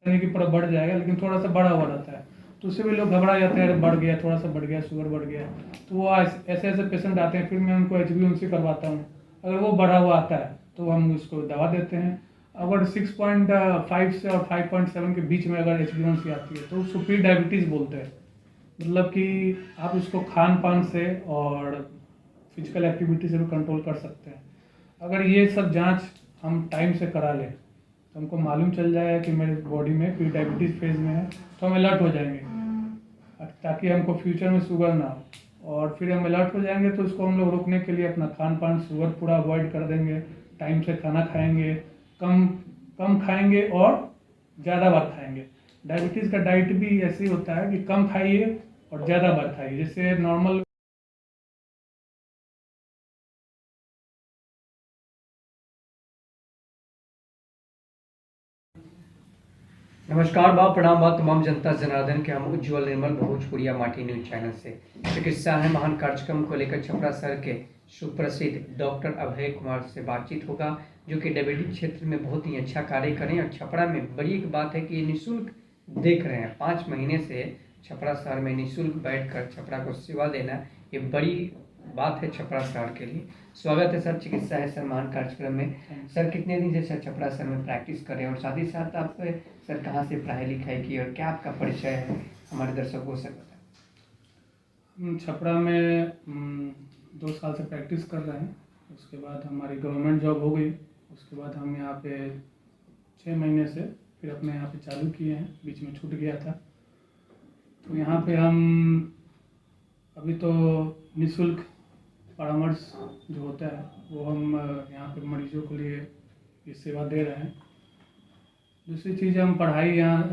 करने की तरफ बढ़ जाएगा, लेकिन थोड़ा सा बढ़ा हुआ रहता है, तो उससे भी लोग घबरा जाते हैं, बढ़ गया, थोड़ा सा बढ़ गया, शुगर बढ़ गया। तो वो ऐसे ऐसे पेशेंट आते हैं, फिर मैं उनको HbA1c करवाता हूँ। अगर वो बढ़ा हुआ आता है तो हम उसको दवा देते हैं। अगर 6.5 से और 5.7 के बीच में अगर HbA1c आती है तो उसको प्री डायबिटीज़ बोलते हैं। मतलब कि आप उसको खान पान से और फिजिकल एक्टिविटी से भी कंट्रोल कर सकते हैं। अगर ये सब जांच हम टाइम से करा लें तो हमको मालूम चल जाएगा कि मेरे बॉडी में प्री डायबिटीज़ फेज में है, तो हम अलर्ट हो जाएंगे ताकि हमको फ्यूचर में शुगर ना हो। और फिर हम अलर्ट हो जाएंगे तो उसको हम लोग रोकने के लिए अपना खान पान शुगर पूरा अवॉइड कर देंगे, टाइम से खाना खाएंगे, कम कम खाएंगे और ज़्यादा बार खाएंगे। डायबिटीज़ का डाइट भी ऐसे ही होता है कि कम खाइए और ज़्यादा बार खाइए, जैसे नॉर्मल। नमस्कार बा प्रणाम बा तमाम जनता जनार्दन के। हम उज्जवल निर्मल भोजपुरिया माटी न्यूज चैनल से चिकित्सा है महान कार्यक्रम को लेकर छपरा शहर के सुप्रसिद्ध डॉक्टर अभय कुमार से बातचीत होगा, जो कि डायबिटीज क्षेत्र में बहुत ही अच्छा कार्य करें। और छपरा में बड़ी एक बात है कि ये निःशुल्क देख रहे हैं, 5 महीने से छपरा शहर में निःशुल्क बैठकर छपरा को सेवा देना ये बड़ी बात है छपरा शहर के लिए। स्वागत है सर चिकित्सा है सर महान कार्यक्रम में। सर कितने दिन से सर छपरा शहर में प्रैक्टिस कर रहे हैं और साथ ही साथ आप सर कहाँ से पढ़ाई लिखाई की और क्या आपका परिचय है हमारे दर्शकों से बताएं। छपरा में 2 साल से प्रैक्टिस कर रहे हैं। उसके बाद हमारी गवर्नमेंट जॉब हो गई। उसके बाद हम यहाँ पे 6 महीने से फिर अपने यहाँ पे चालू किए हैं, बीच में छूट गया था। तो यहाँ पे हम अभी तो निःशुल्क परामर्श जो होता है वो हम यहाँ पे मरीजों के लिए ये सेवा दे रहे हैं। दूसरी चीज़, हम पढ़ाई यहाँ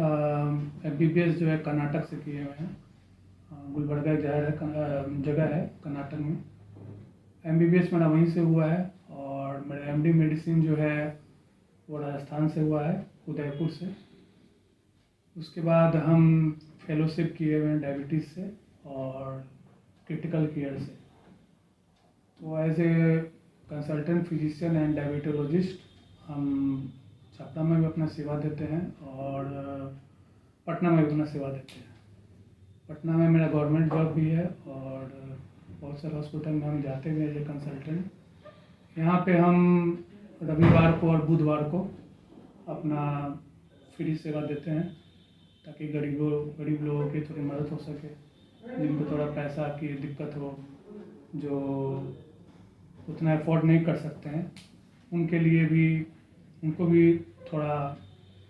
MBBS जो है कर्नाटक से किए हुए हैं। गुलबर्गा जगह है कर्नाटक में। MBBS मेरा वहीं से हुआ है और मेरा MD मेडिसिन जो है वो राजस्थान से हुआ है, उदयपुर से। उसके बाद हम फेलोशिप किए हुए हैं डायबिटीज़ से और क्रिटिकल केयर से। तो as a consultant physician and diabetologist हम छपरा में भी अपना सेवा देते हैं और पटना में भी अपना सेवा देते हैं। पटना में मेरा गवर्नमेंट जॉब भी है और बहुत सारे हॉस्पिटल में हम जाते हुए एज ए कंसल्टेंट। यहाँ पे हम रविवार को और बुधवार को अपना फ्री सेवा देते हैं ताकि गरीब लोगों की थोड़ी मदद हो सके, जिनको थोड़ा पैसा की दिक्कत हो, जो उतना अफोर्ड नहीं कर सकते हैं, उनके लिए भी उनको भी थोड़ा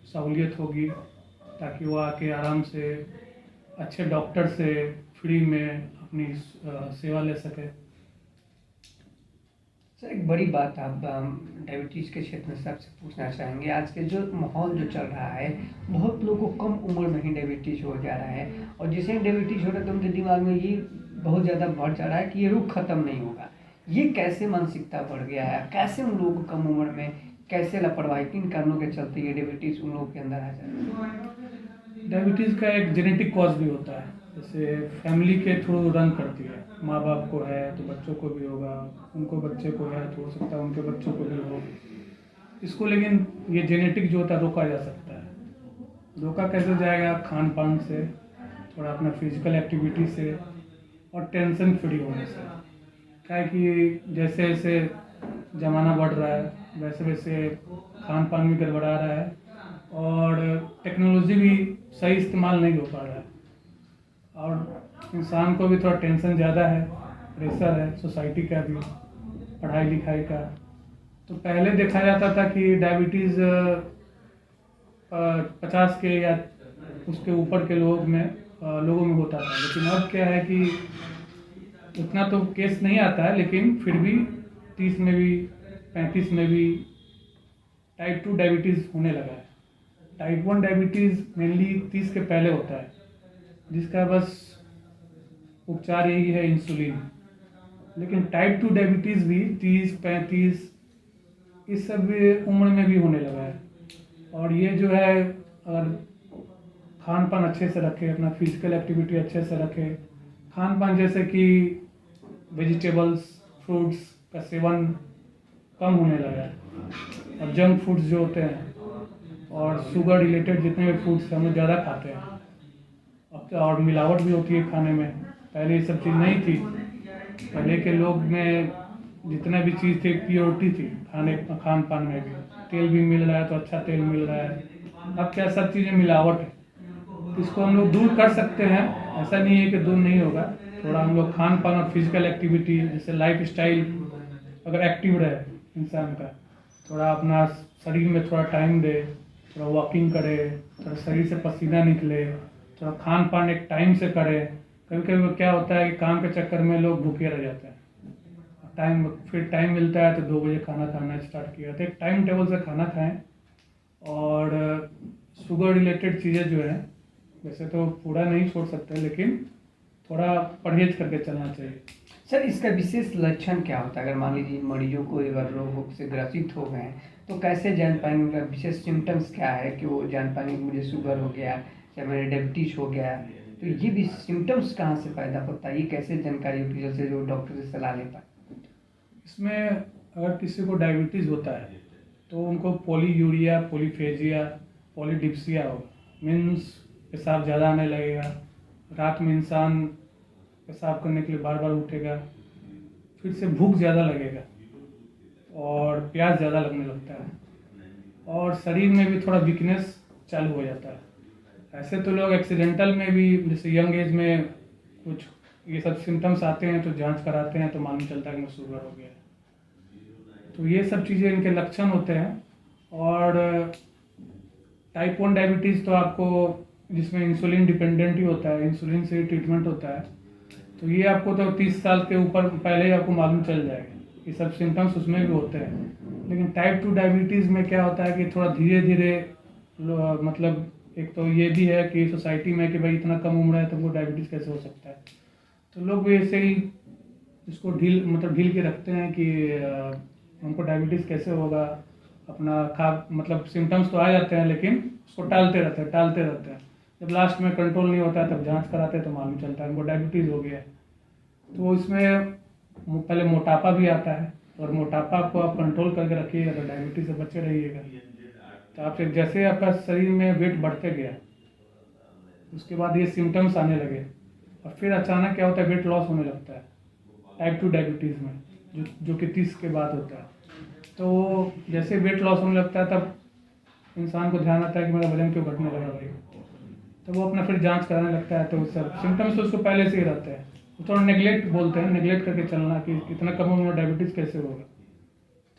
सहूलियत होगी ताकि वो आके आराम से अच्छे डॉक्टर से फ्री में अपनी सेवा ले सके। सर एक बड़ी बात आप डायबिटीज़ के क्षेत्र में सबसे पूछना चाहेंगे, आज के जो माहौल जो चल रहा है, बहुत लोगों को कम उम्र में ही डायबिटीज़ हो जा रहा है और जिसे डायबिटीज़ हो रहा है तो उनके दिमाग में ये बहुत ज़्यादा बढ़ जा रहा है कि ये रोग खत्म नहीं होगा। ये कैसे मानसिकता बढ़ गया है, कैसे उन लोगों को कम उम्र में कैसे लापरवाही किन कारणों के चलते ये डायबिटीज़ उन लोगों के अंदर आ जाता है? डायबिटीज़ का एक जेनेटिक कॉज भी होता है, जैसे फैमिली के थ्रू रन करती है। माँ बाप को है तो बच्चों को भी होगा, उनको बच्चे को है तो हो सकता है उनके बच्चों को भी हो इसको। लेकिन ये जेनेटिक जो होता है रोका जा सकता है। रोका कैसे जाएगा? खान पान से, थोड़ा अपना फिजिकल एक्टिविटी से और टेंशन फ्री होने से। क्या है कि जैसे जैसे ज़माना बढ़ रहा है वैसे वैसे खान पान भी गड़बड़ा रहा है और टेक्नोलॉजी भी सही इस्तेमाल नहीं हो पा रहा है और इंसान को भी थोड़ा टेंशन ज़्यादा है, प्रेशर है सोसाइटी का भी, पढ़ाई लिखाई का। तो पहले देखा जाता था कि डायबिटीज़ 50 के या उसके ऊपर के लोगों में होता था, लेकिन अब क्या है कि उतना तो केस नहीं आता है, लेकिन फिर भी 30 में भी 35 में भी टाइप 2 डायबिटीज़ होने लगा है। टाइप 1 डायबिटीज़ मेनली 30 के पहले होता है, जिसका बस उपचार यही है इंसुलिन। लेकिन टाइप 2 डायबिटीज़ भी 30-35 इस सब उम्र में भी होने लगा है। और ये जो है, अगर खान पान अच्छे से रखे, अपना फिजिकल एक्टिविटी अच्छे से रखे, खान पान जैसे कि वेजिटेबल्स फ्रूट्स का सेवन कम होने लगा है और जंक फूड्स जो होते हैं और शुगर रिलेटेड जितने भी फूड्स हम लोग ज़्यादा खाते हैं। अब तो और मिलावट भी होती है खाने में, पहले ये सब चीज़ नहीं थी। पहले के लोग में जितना भी चीज़ थी प्योरिटी थी, खान पान में भी तेल भी मिल रहा है तो अच्छा तेल मिल रहा है। अब क्या सब चीज़ें मिलावट है, तो इसको हम लोग दूर कर सकते हैं, ऐसा नहीं है कि दूर नहीं होगा। थोड़ा हम लोग खान पान और फिजिकल एक्टिविटी जैसे लाइफ स्टाइल अगर एक्टिव रहे इंसान का, थोड़ा अपना शरीर में थोड़ा टाइम दे, थोड़ा वॉकिंग करे, थोड़ा शरीर से पसीना निकले, थोड़ा खान पान एक टाइम से करे। कभी कभी क्या होता है कि काम के चक्कर में लोग भूखे रह जाते हैं, फिर टाइम मिलता है तो 2 बजे खाना खाना स्टार्ट किया, तो एक टाइम टेबल से खाना खाएं। और शुगर रिलेटेड चीज़ें जो है वैसे तो पूरा नहीं छोड़ सकते, लेकिन थोड़ा परहेज करके चलना चाहिए। सर, इसका विशेष लक्षण क्या होता है? अगर मान लीजिए मरीजों को अगर रोग से ग्रसित हो गए हैं तो कैसे जान पाएंगे, उनका विशेष सिम्टम्स क्या है कि वो जान पाएंगे कि मुझे शुगर हो गया या मेरे डायबिटीज हो गया? तो ये भी सिम्टम्स कहाँ से पैदा होता है, ये कैसे जानकारी होती है जैसे जो डॉक्टर से सलाह ले पाए? इसमें अगर किसी को डायबिटीज़ होता है तो उनको पॉलीयूरिया, पॉलीफेजिया, पॉलीडिप्सिया होगा। मीन्स पेशाब ज़्यादा आने लगेगा, रात में इंसान पेशाब करने के लिए बार बार उठेगा, फिर से भूख ज़्यादा लगेगा और प्यास ज़्यादा लगने लगता है, और शरीर में भी थोड़ा वीकनेस चालू हो जाता है। ऐसे तो लोग एक्सीडेंटल में भी जैसे यंग एज में कुछ ये सब सिम्टम्स आते हैं तो जांच कराते हैं तो मालूम चलता है कि मुझे शुगर हो गया है। तो ये सब चीज़ें इनके लक्षण होते हैं। और टाइप 1 डायबिटीज़ तो आपको जिसमें इंसुलिन डिपेंडेंट ही होता है, इंसुलिन से ही ट्रीटमेंट होता है, तो ये आपको तो 30 साल के ऊपर पहले ही आपको मालूम चल जाएगा, ये सब सिम्टम्स उसमें भी होते हैं। लेकिन टाइप 2 डायबिटीज़ में क्या होता है कि थोड़ा धीरे धीरे मतलब एक तो ये भी है कि सोसाइटी में कि भाई इतना कम उम्र है तो वो डायबिटीज़ कैसे हो सकता है, तो लोग भी ऐसे ही इसको ढील के रखते हैं कि हमको डायबिटीज़ कैसे होगा। अपना मतलब सिम्टम्स तो आ जाते हैं लेकिन उसको टालते रहते हैं। जब लास्ट में कंट्रोल नहीं होता है तब जांच कराते हैं तो मालूम चलता है उनको डायबिटीज़ हो गया है। तो इसमें पहले मोटापा भी आता है, और मोटापा को आप कंट्रोल करके रखिएगा तो डायबिटीज़ से बचे रहिएगा। तो आपसे जैसे आपका शरीर में वेट बढ़ते गया उसके बाद ये सिम्टम्स आने लगे, और फिर अचानक क्या होता है वेट लॉस होने लगता है टाइप 2 डायबिटीज़ में, जो कि 30 के बाद होता है। तो जैसे वेट लॉस होने लगता है तब इंसान को ध्यान आता है कि मेरा वजन क्यों घटने लगा भाई, तो वो अपना फिर जांच कराने लगता है। तो सब सिम्टम्स तो उसको पहले से ही रहते हैं, वो थोड़ा नेग्लेक्ट करके चलना कि इतना कम उम्र में डायबिटीज़ कैसे होगा।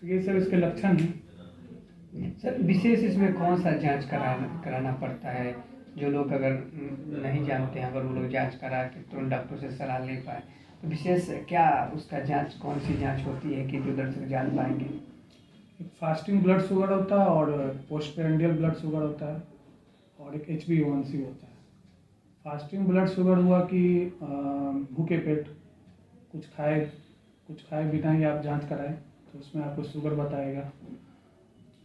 तो ये सब इसके लक्षण हैं। सर, विशेष इसमें कौन सा जांच कराना पड़ता है? जो लोग अगर नहीं जानते हैं, अगर वो लोग जांच करा के तुरंत डॉक्टर से सलाह ले पाए, तो विशेष क्या उसका जांच, कौन सी जांच होती है कि जो दर्शक जान पाएंगे? एक फास्टिंग ब्लड शुगर होता है और पोस्ट पेरेंडियल ब्लड शुगर होता है, और एक HbA1c होता है। फास्टिंग ब्लड शुगर हुआ कि भूखे पेट कुछ खाए बिना ही आप जांच कराएं तो उसमें आपको शुगर बताएगा।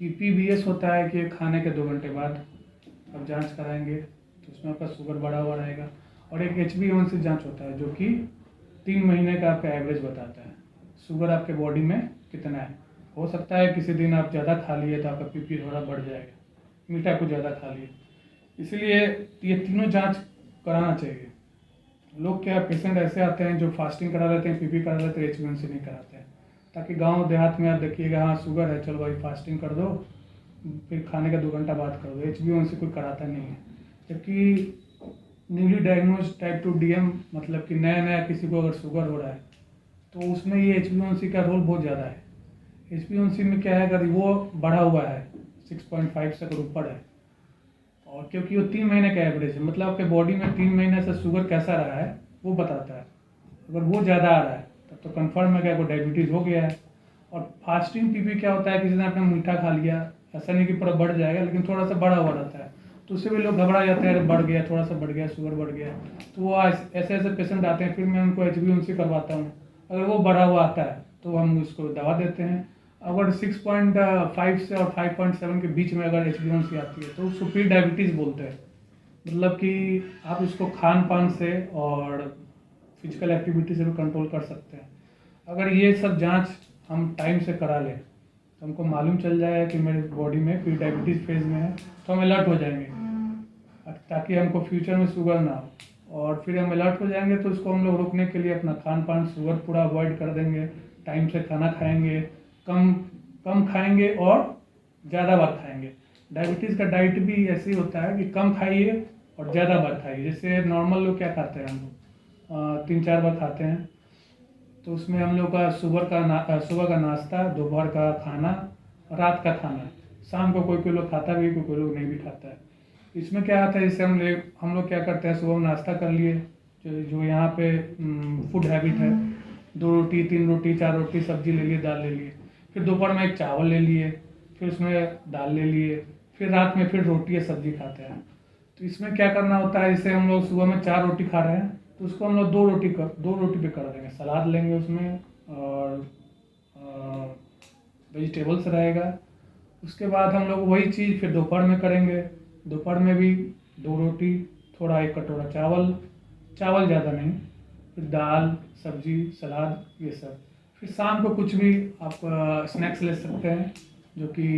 PPBS होता है कि खाने के 2 घंटे बाद आप जांच कराएंगे तो उसमें आपका शुगर बढ़ा हुआ रहेगा। और एक HbA1c जांच होता है जो कि 3 महीने का आपका एवरेज बताता है शुगर आपके बॉडी में कितना है। हो सकता है किसी दिन आप ज़्यादा खा लिए तो आपका PP थोड़ा बढ़ जाएगा, मीठा कुछ ज़्यादा खा लिए, इसलिए ये तीनों जांच कराना चाहिए। लोग क्या पेशेंट ऐसे आते हैं जो फास्टिंग करा लेते हैं, PP करा लेते हैं, HbA1c नहीं कराते हैं, ताकि गांव देहात में आप देखिएगा हाँ शुगर है चलो भाई फास्टिंग कर दो, फिर खाने का 2 घंटा बाद कर दो, HbA1c कोई कराता नहीं है। जबकि न्यूली डायग्नोज टाइप 2 DM मतलब कि नया किसी को अगर शुगर हो रहा है तो उसमें ये HbA1c का रोल बहुत ज़्यादा है। HbA1c में क्या है, अगर वो बढ़ा हुआ है 6.5 से अगर ऊपर है, और क्योंकि वो 3 महीने का एवरेज है, मतलब आपके बॉडी में 3 महीने से शुगर कैसा रहा है वो बताता है। अगर वो ज़्यादा आ रहा है तब तो कन्फर्म है कि आपको डायबिटीज़ हो गया है। और फास्टिंग PP क्या होता है, किसी ने अपना मीठा खा लिया, ऐसा नहीं कि पूरा बढ़ जाएगा लेकिन थोड़ा सा बढ़ा हुआ रहता है, तो उससे भी लोग घबरा जाते हैं, बढ़ गया, थोड़ा सा बढ़ गया, शुगर बढ़ गया। तो वो ऐसे पेशेंट आते हैं, फिर मैं उनको HbA1c करवाता हूँ। अगर वो बढ़ा हुआ आता है तो हम उसको दवा देते हैं। अगर 6.5 से और 5.7 के बीच में अगर HbA1c आती है तो उसको प्री डायबिटीज़ बोलते हैं। मतलब कि आप इसको खान पान से और फिजिकल एक्टिविटी से भी कंट्रोल कर सकते हैं। अगर ये सब जांच हम टाइम से करा लें तो हमको मालूम चल जाएगा कि मेरे बॉडी में प्री डायबिटीज़ फेज में है, तो हम अलर्ट हो जाएंगे ताकि हमको फ्यूचर में शुगर ना हो। और फिर हम अलर्ट हो जाएंगे तो उसको हम लोग रोकने के लिए अपना खान पान शुगर पूरा अवॉइड कर देंगे, टाइम से खाना खाएंगे, कम कम खाएंगे और ज़्यादा बार खाएंगे। डायबिटीज़ का डाइट भी ऐसे ही होता है कि कम खाइए और ज़्यादा बार खाइए। जैसे नॉर्मल लोग क्या खाते हैं, हम लोग 3-4 बार खाते हैं, तो उसमें हम लोग का सुबह का नाश्ता, दोपहर का खाना, रात का खाना, शाम को कोई कोई लोग खाता भी, कोई लोग नहीं भी खाता है। इसमें क्या आता है, जैसे हम लोग क्या करते हैं, सुबह में नाश्ता कर लिए, जो यहाँ पे फूड हैबिट है, 2 रोटी 3 रोटी 4 रोटी सब्जी ले लिए, दाल ले लिए, फिर दोपहर में एक चावल ले लिए, फिर उसमें दाल ले लिए, फिर रात में फिर रोटी या सब्जी खाते हैं। तो इसमें क्या करना होता है, जैसे हम लोग सुबह में 4 रोटी खा रहे हैं तो उसको हम लोग 2 रोटी पे कर देंगे, सलाद लेंगे उसमें और वेजिटेबल्स रहेगा। उसके बाद हम लोग वही चीज़ फिर दोपहर में करेंगे। दोपहर में भी 2 रोटी, थोड़ा 1 कटोरा चावल ज़्यादा नहीं, फिर दाल, सब्जी, सलाद, ये सब। फिर शाम को कुछ भी आप स्नैक्स ले सकते हैं जो कि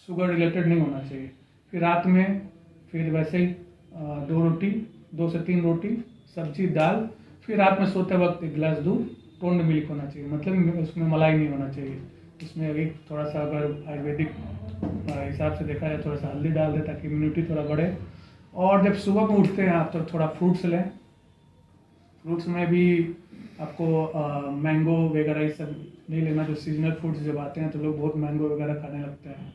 शुगर रिलेटेड नहीं होना चाहिए। फिर रात में फिर वैसे ही 2 से 3 रोटी, सब्जी, दाल। फिर रात में सोते वक्त 1 गिलास दूध, टोन्ड मिल्क होना चाहिए, मतलब उसमें मलाई नहीं होना चाहिए। उसमें एक थोड़ा सा अगर आयुर्वेदिक हिसाब से देखा जाए, थोड़ा सा हल्दी डाल दे ताकि इम्यूनिटी थोड़ा बढ़े। और जब सुबह में उठते हैं आप तो थोड़ा फ्रूट्स लें। फ्रूट्स में भी आपको मैंगो वगैरह ये सब नहीं लेना। जो सीजनल फ्रूट्स जब आते हैं तो लोग बहुत मैंगो वगैरह खाने लगते हैं,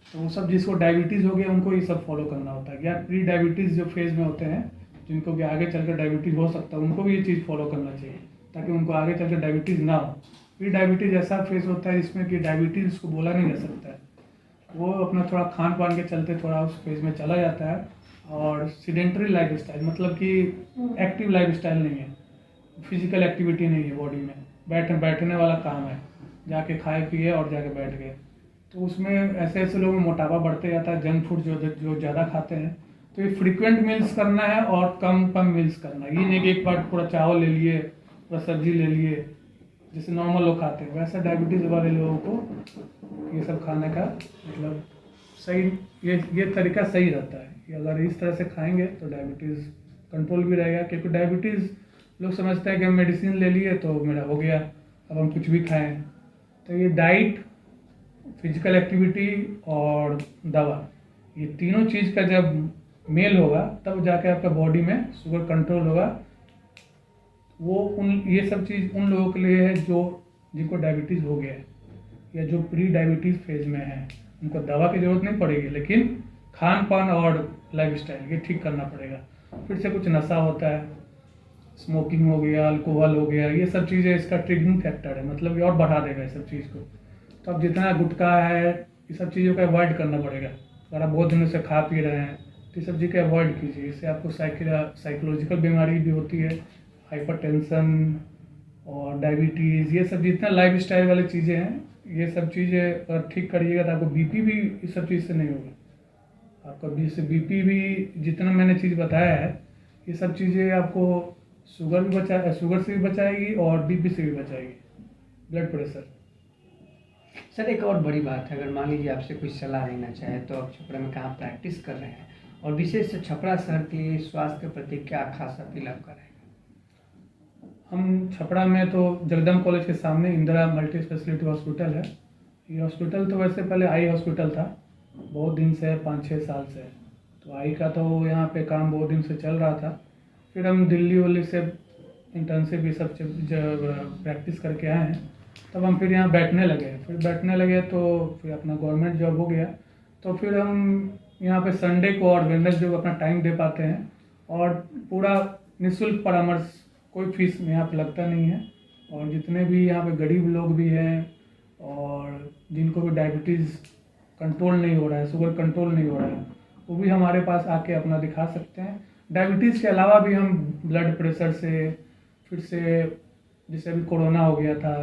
तो वो सब जिसको डायबिटीज़ हो गया उनको ये सब फॉलो करना होता है। या प्री डायबिटीज़ जो फेज़ में होते हैं, जिनको कि आगे चलकर डायबिटीज़ हो सकता है, उनको भी ये चीज़ फॉलो करना चाहिए ताकि उनको आगे चलकर डायबिटीज़ ना हो। प्री डायबिटीज़ ऐसा फेज़ होता है जिसमें कि डायबिटीज़ उसको बोला नहीं जा सकता है, वो अपना थोड़ा खान पान के चलते थोड़ा उस फेज़ में चला जाता है। और सीडेंटरी लाइफ स्टाइल, मतलब कि एक्टिव लाइफ स्टाइल नहीं है, फिजिकल एक्टिविटी नहीं है बॉडी में, बैठने वाला काम है, जाके खाए पिए और जाके बैठ गए। तो उसमें ऐसे लोगों में मोटापा बढ़ते जाता है। जंक फूड जो ज़्यादा खाते हैं, तो ये फ्रीक्वेंट मील्स करना है और कम मील्स करना है। ये नहीं कि एक बार पूरा चावल ले लिए, पूरा सब्जी ले लिए, जैसे नॉर्मल लोग खाते हैं, वैसा डायबिटीज़ वाले लोगों को ये सब खाने का मतलब सही, ये तरीका सही रहता है कि अगर इस तरह से खाएंगे तो डायबिटीज़ कंट्रोल भी रहेगा। क्योंकि डायबिटीज़ लोग समझते हैं कि हम मेडिसिन ले लिए तो मेरा हो गया, अब हम कुछ भी खाएं। तो ये डाइट, फिजिकल एक्टिविटी और दवा, ये तीनों चीज़ का जब मेल होगा तब जाके आपका बॉडी में शुगर कंट्रोल होगा। ये सब चीज़ उन लोगों के लिए है जिनको डायबिटीज़ हो गया है या जो प्री डायबिटीज़ फेज में है, उनको दवा की ज़रूरत नहीं पड़ेगी, लेकिन खान पान और लाइफस्टाइल ये ठीक करना पड़ेगा। फिर से कुछ नशा होता है, स्मोकिंग हो गया, अल्कोहल हो गया, ये सब चीज़ें इसका ट्रिगरिंग फैक्टर है, मतलब ये और बढ़ा देगा इस सब चीज़ को। तो अब जितना गुटखा है, ये सब चीज़ों का अवॉइड करना पड़ेगा। अगर आप बहुत दिनों से खा पी रहे हैं तो ये सब चीज़ का अवॉइड कीजिए। इससे आपको साइकोलॉजिकल बीमारी भी होती है, हाइपरटेंशन और डायबिटीज़, ये सब जितना लाइफस्टाइल वाली चीज़ें हैं, ये सब चीज़ें अगर ठीक करिएगा तो आपको बीपी भी इस सब चीज़ से नहीं होगा। आपका बीपी भी, जितना मैंने चीज़ बताया है, ये सब चीज़ें आपको शुगर से भी बचाएगी और बीपी से भी बचाएगी, ब्लड प्रेशर। सर एक और बड़ी बात है, अगर मान लीजिए आपसे कोई सलाह लेना चाहे तो आप छपरा में कहाँ प्रैक्टिस कर रहे हैं, और विशेष छपरा शहर के स्वास्थ्य के प्रति क्या खास अपील आप करेंगे? हम छपरा में तो जगदम कॉलेज के सामने इंदिरा मल्टी स्पेशलिटी हॉस्पिटल है। ये हॉस्पिटल तो वैसे पहले आई हॉस्पिटल था, बहुत दिन से, 5-6 साल से। तो आई का तो यहाँ पे काम बहुत दिन से चल रहा था। फिर हम दिल्ली से इंटर्नशिप ये सब प्रैक्टिस करके आए हैं, तब हम फिर यहाँ बैठने लगे तो फिर अपना गवर्नमेंट जॉब हो गया। तो फिर हम यहाँ पे संडे को और वेडनेसडे को अपना टाइम दे पाते हैं, और पूरा निःशुल्क परामर्श, कोई फीस यहाँ पे लगता नहीं है। और जितने भी यहाँ पे गरीब लोग भी हैं और जिनको भी डायबिटीज़ कंट्रोल नहीं हो रहा है, शुगर कंट्रोल नहीं हो रहा है, वो भी हमारे पास आके अपना दिखा सकते हैं। डायबिटीज़ के अलावा भी हम ब्लड प्रेशर से, फिर से जैसे अभी कोरोना हो गया था,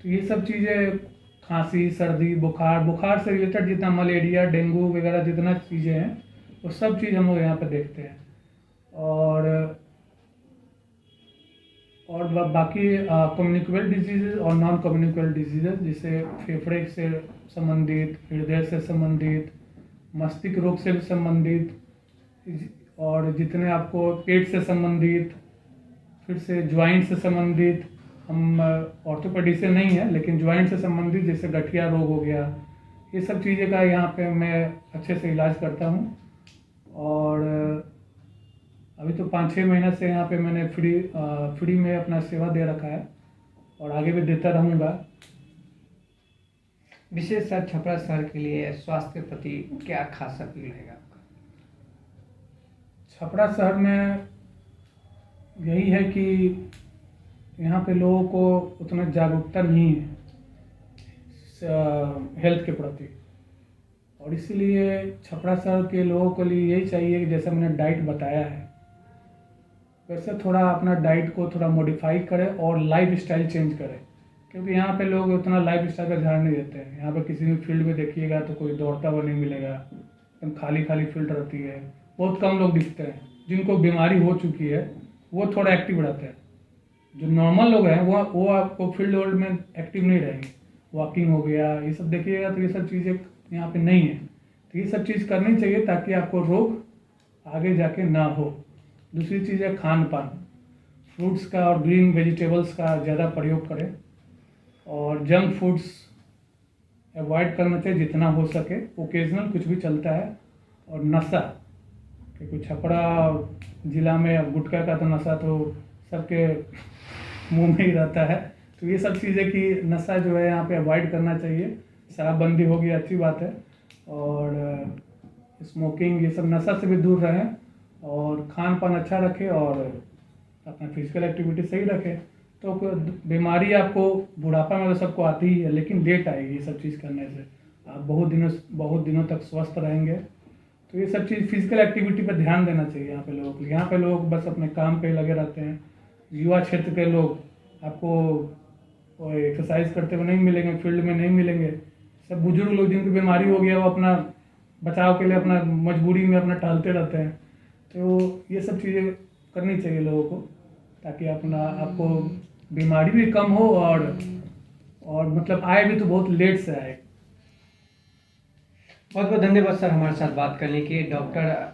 तो ये सब चीज़ें, खांसी, सर्दी, बुखार से रिलेटेड जितना मलेरिया, डेंगू वगैरह जितना चीज़ें हैं, वो सब चीज़ हम लोग यहाँ पे देखते हैं। और बाकी कम्युनिकेबल डिजीज़ और नॉन कम्युनिकेबल डिजीज़ जैसे फेफड़े से संबंधित, हृदय से संबंधित, मस्तिष्क रोग से भी संबंधित, और जितने आपको पेट से संबंधित, फिर से ज्वाइंट से संबंधित, हम ऑर्थोपेडिक से नहीं है लेकिन ज्वाइंट से संबंधित जैसे गठिया रोग हो गया, ये सब चीज़ें का यहाँ पे मैं अच्छे से इलाज करता हूँ। और अभी तो 5-6 महीना से यहाँ पे मैंने फ्री में अपना सेवा दे रखा है और आगे भी देता रहूँगा। विशेष सर छपरा शहर के लिए स्वास्थ्य के प्रति क्या खास अपील रहेगा आपका? छपरा शहर में यही है कि यहाँ पे लोगों को उतना जागरूकता नहीं है हेल्थ के प्रति, और इसीलिए छपरा शहर के लोगों के लिए यही चाहिए कि जैसा मैंने डाइट बताया है वैसे थोड़ा अपना डाइट को थोड़ा मॉडिफाई करें और लाइफ स्टाइल चेंज करें, क्योंकि यहाँ पे लोग उतना लाइफ स्टाइल का ध्यान नहीं देते हैं। यहाँ पे किसी भी फील्ड में देखिएगा तो कोई दौड़ता हुआ नहीं मिलेगा, एकदम खाली खाली फील्ड रहती है, बहुत कम लोग दिखते हैं। जिनको बीमारी हो चुकी है वो थोड़ा एक्टिव रहते हैं, जो नॉर्मल लोग हैं वो आपको फील्ड वर्ल्ड में एक्टिव नहीं रहेंगे। वॉकिंग हो गया, ये सब देखिएगा तो ये सब चीज़ें यहाँ पे नहीं है, तो ये सब चीज़ करनी चाहिए ताकि आपको रोग आगे जाके ना हो। दूसरी चीज़ है खान पान, फ्रूट्स का और ग्रीन वेजिटेबल्स का ज़्यादा प्रयोग करें, और जंक फूड्स अवॉइड करना चाहिए जितना हो सके। ओकेजनल कुछ भी चलता है। और नशा, क्योंकि छपरा ज़िला में गुटखा का तो नशा तो सबके मुंह में ही रहता है, तो ये सब चीज़ें की नशा जो है यहाँ पे अवॉइड करना चाहिए। शराबबंदी होगी, अच्छी बात है, और स्मोकिंग ये सब नशा से भी दूर रहें, और खान पान अच्छा रखें और अपना फिजिकल एक्टिविटी सही रखें। तो बीमारी आपको बुढ़ापा में तो सबको आती ही है, लेकिन लेट आएगी। ये सब चीज़ करने से आप बहुत दिनों तक स्वस्थ रहेंगे। तो ये सब चीज़ फिजिकल एक्टिविटी पर ध्यान देना चाहिए यहाँ पे लोगों को। यहाँ पे लोग बस अपने काम पे लगे रहते हैं। युवा क्षेत्र के लोग आपको एक्सरसाइज करते हुए नहीं मिलेंगे, फील्ड में नहीं मिलेंगे। सब बुजुर्ग लोग जिनकी बीमारी हो गया वो अपना बचाव के लिए अपना मजबूरी में अपना टहलते रहते हैं। तो ये सब चीज़ें करनी चाहिए लोगों को, ताकि आपको बीमारी भी कम हो और मतलब आए भी तो बहुत लेट से आए। बहुत बहुत धन्यवाद सर हमारे साथ बात करने के। डॉक्टर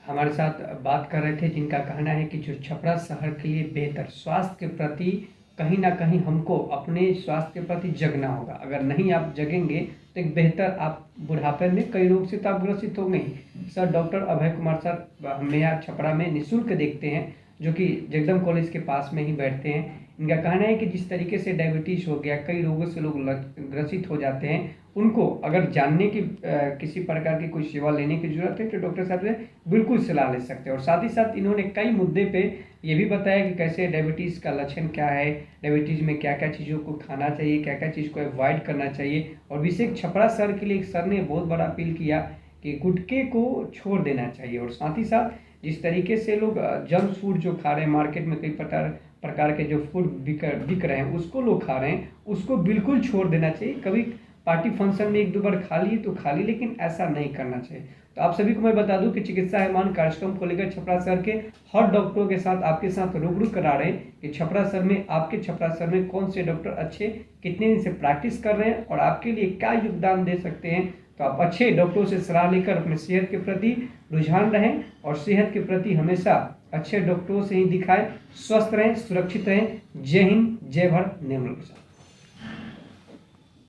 हमारे साथ बात कर रहे थे जिनका कहना है कि जो छपरा शहर के लिए बेहतर स्वास्थ्य के प्रति कहीं ना कहीं हमको अपने स्वास्थ्य के प्रति जगना होगा। अगर नहीं आप जगेंगे तो एक बेहतर आप बुढ़ापे में कई रोग से तो आप ग्रसित होंगे ही। Sir doctor Abhay Kumar sir हमें यहाँ छपरा में निःशुल्क देखते हैं, जो कि जगदम कॉलेज के पास में ही बैठते हैं। इनका कहना है कि जिस तरीके से डायबिटीज़ हो गया, कई रोगों से लोग ग्रसित हो जाते हैं, उनको अगर जानने की किसी प्रकार की कोई सेवा लेने की जरूरत है तो डॉक्टर साहब से बिल्कुल सलाह ले सकते हैं। और साथ ही साथ इन्होंने कई मुद्दे पे ये भी बताया कि कैसे डायबिटीज़ का लक्षण क्या है, डायबिटीज़ में क्या क्या चीज़ों को खाना चाहिए, क्या क्या चीज़ को अवॉइड करना चाहिए। और विशेष छपरा सर के लिए एक सर ने बहुत बड़ा अपील किया कि गुटखे को छोड़ देना चाहिए। और साथ ही साथ जिस तरीके से लोग जंक फूड जो खा रहे हैं, मार्केट में कई प्रकार के जो फूड बिक रहे हैं उसको लोग खा रहे हैं, उसको बिल्कुल छोड़ देना चाहिए। कभी पार्टी फंक्शन में 1-2 बार खा ली तो खा ली, लेकिन ऐसा नहीं करना चाहिए। तो आप सभी को मैं बता दूं कि चिकित्सा एवं कार्यक्रम को लेकर छपरा शहर के हर डॉक्टरों के साथ आपके साथ रूबरू करा रहे हैं कि छपरा शहर में आपके छपरा शहर में कौन से डॉक्टर अच्छे कितने दिन से प्रैक्टिस कर रहे हैं और आपके लिए क्या योगदान दे सकते हैं। तो आप अच्छे डॉक्टरों से सलाह लेकर अपने सेहत के प्रति रुझान रहें और सेहत के प्रति हमेशा अच्छे डॉक्टरों से ही दिखाएं। स्वस्थ रहें, सुरक्षित रहें। जय हिंद, जय भारत, निर्मल प्रसाद।